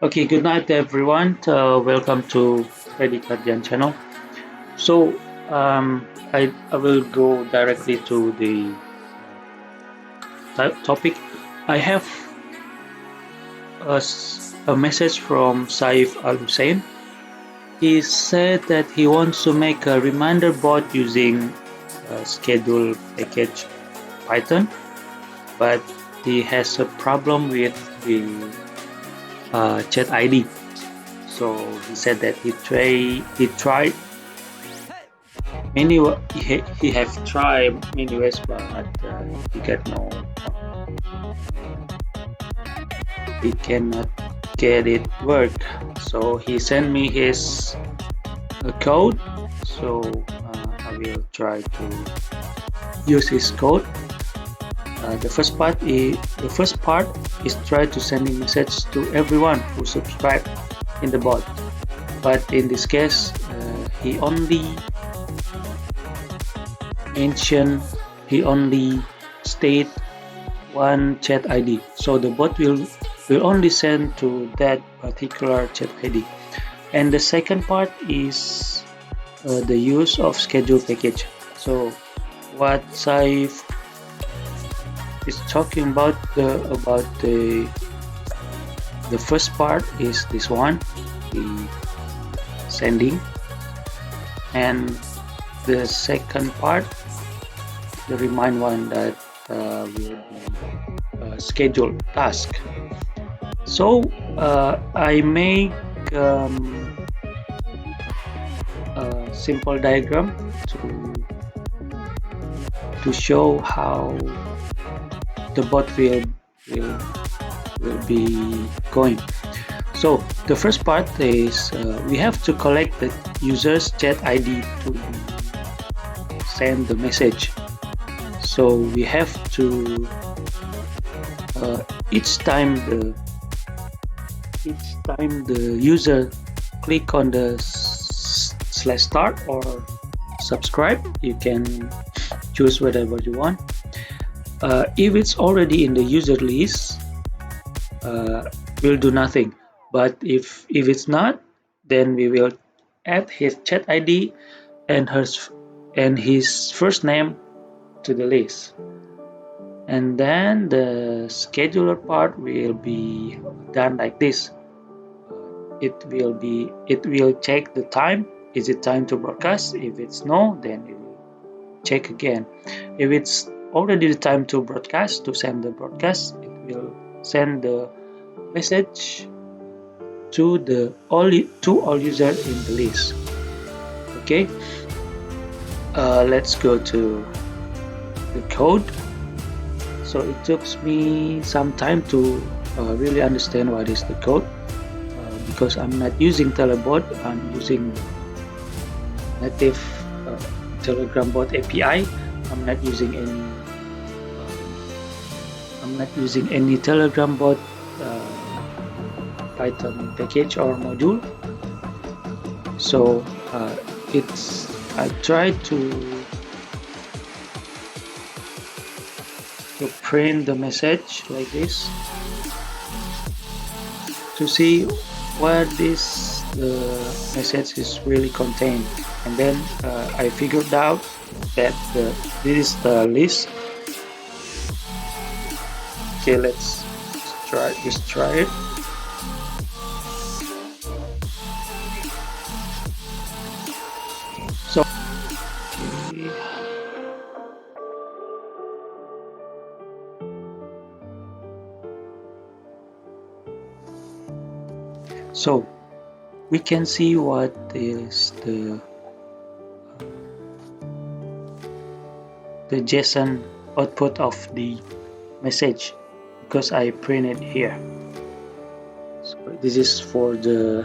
Okay, good night everyone. Welcome to Freddy Kardian channel. So I will go directly to the topic. I have a message from Saif Al Hussein. He said that he wants to make a reminder bot using schedule package Python, but he has a problem with the chat ID. So he said that he tried many he have tried many ways, but he get no he cannot get it work. So he sent me his code. So I will try to use his code. The first part is try to sending message to everyone who subscribe in the bot. But in this case, he only mention he only state one chat ID, so the bot will only send to that particular chat ID. And the second part is the use of schedule package. So what Saif is talking about the first part is this one, the sending, and the second part, the remind one that will be scheduled task. So I make a simple diagram to show how the bot will be going. So the first part is we have to collect the user's chat ID to send the message. So we have to each time the user click on the slash start or subscribe, you can choose whatever you want. If it's already in the user list, we'll do nothing. But if it's not, then we will add his chat ID and his first name to the list. And then the scheduler part will be done like this. It will check the time. Is it time to broadcast? If it's no, then it will check again. If it's already the time to broadcast, to send the broadcast, it will send the message to all users in the list. Okay, let's go to the code. So it took me some time to really understand what is the code, because I'm not using Telebot. I'm using native Telegram bot API. I'm not using any Telegram bot Python package or module. So I tried to print the message like this to see what the message is really contained, and then I figured out that this is the list. Okay, let's try it. So okay. So we can see what is the JSON output of the message, because I printed here. So this is for the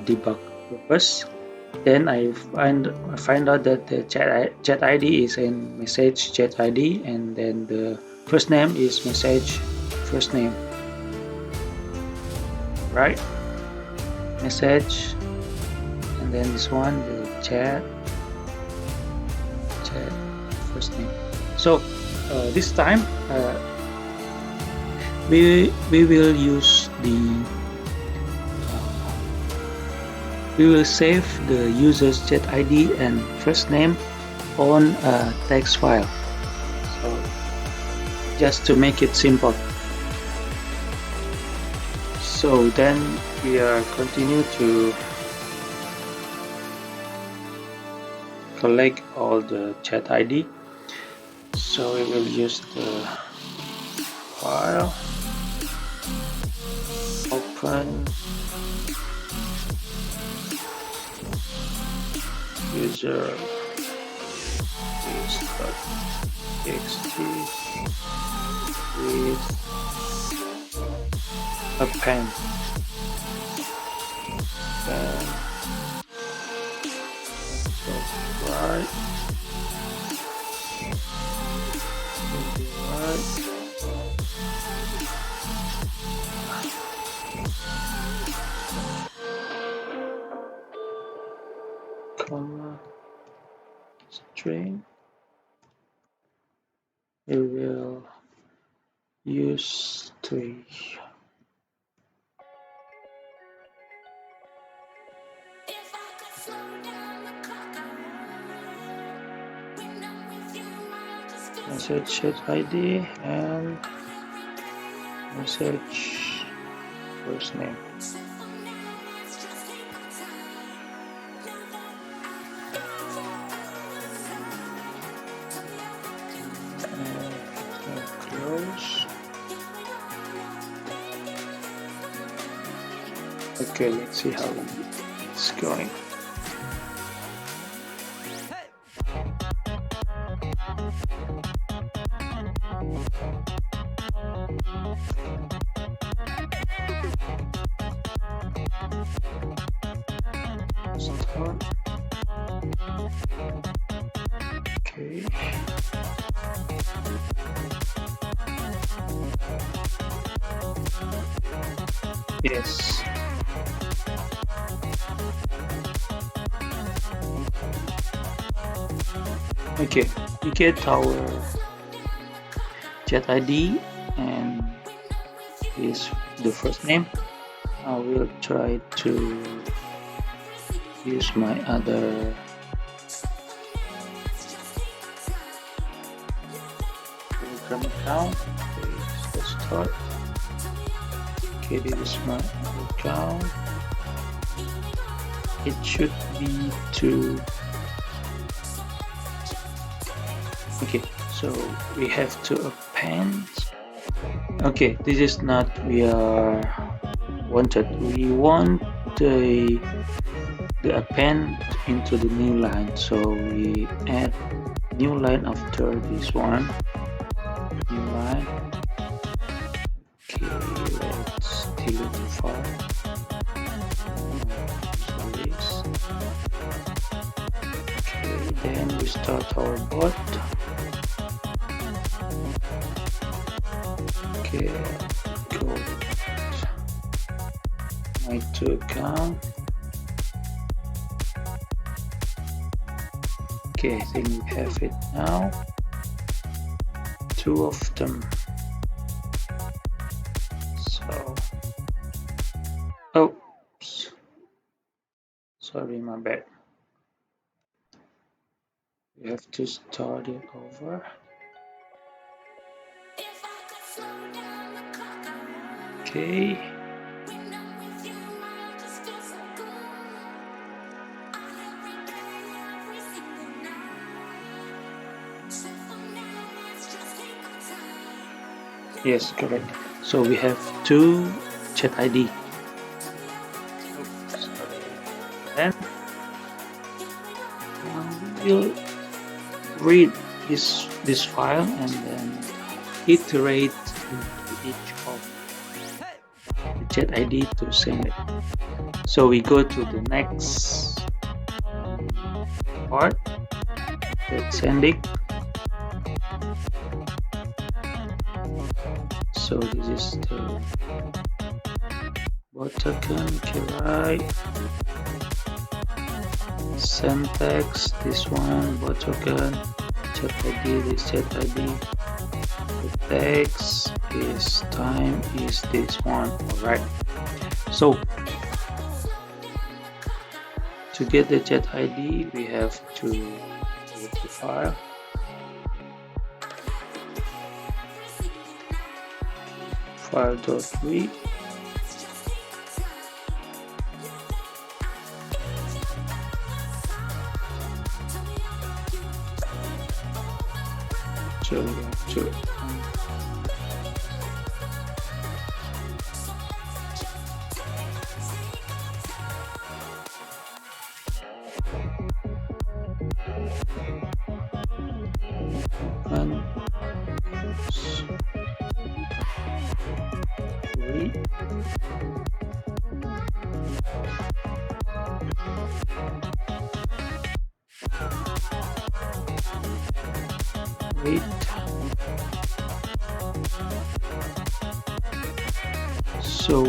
debug purpose. Then I find out that the chat ID is in message chat ID, and then the first name is message first name, right? Message, and then this one, the chat first name. So this time we will use the We will save the user's chat ID and first name on a text file. So just to make it simple. So then we are continue to collect all the chat ID. So we will use the file, open user list.txt with append. Then right. Comma string. We will use 3. Message chat ID and message first name. Close. Okay, let's see how it's going. Start. Okay. Yes. Okay, we get our chat ID and is the first name. I will try to use my other Telegram account. Okay, let's start. Okay, this is my account. It should be to. Okay, so we have to append. Okay, this is not we are wanted. We want the append into the new line, so we add new line after this one. New line. Okay, let's delete the file. Okay, then we start our bot. Okay, go my to account. Okay, I think we have it now. 2 of them. So, oops, sorry, my bad. We have to start it over. Okay. Yes, correct. So we have 2 chat ID. Oops, sorry. Then we'll read this file and then iterate into each of the chat ID to send it. So we go to the next part, let's send it. So this is the bot token. Okay, right. Send text, this one, bot token, chat ID, this chat ID. The text is time is this one. Alright. So To get the jet ID, we have to go to File, File.read, so we have to open, read, read. So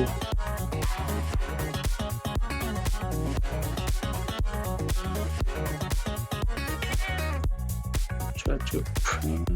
try to print.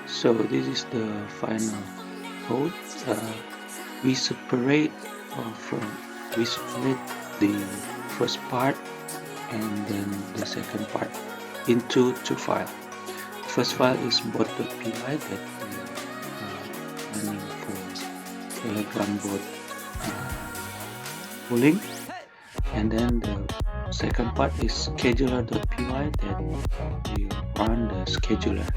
So this is the final code. We separate the first part and then the second part into two files. First file is bot.py that we running for Telegram bot pooling, and then the second part is scheduler.py that we run the scheduler.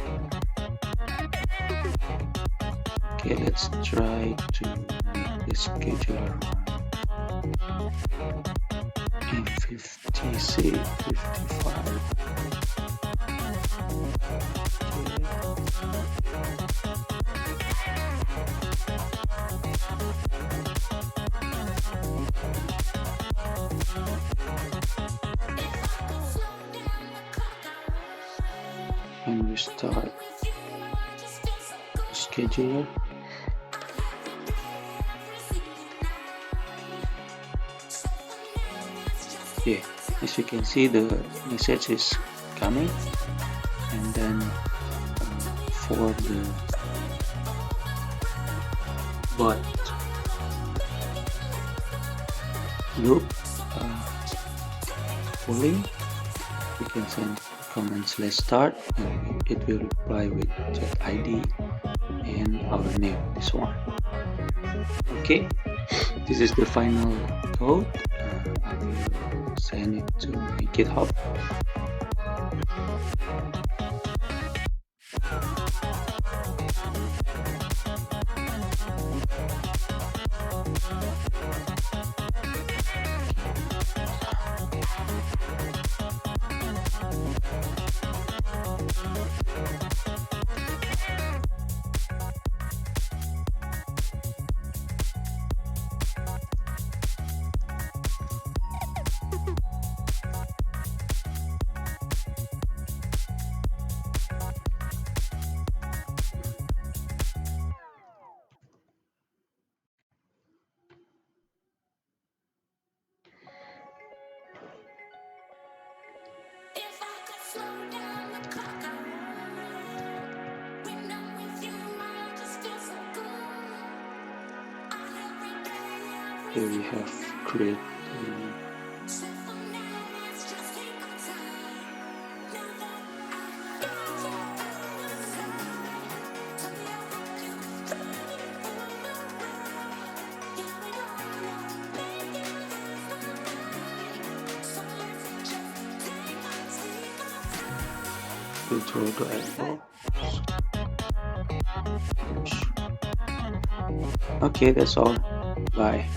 Okay, let's try to make the scheduler run in 56, 55. And we start scheduler. Yeah, as you can see, the message is coming, and then for the bot loop polling, we can send command /start and it will reply with jet ID and our name, this one. Okay, this is the final code. I will send it to my GitHub. Here we have created control.io. Okay, that's all. Bye.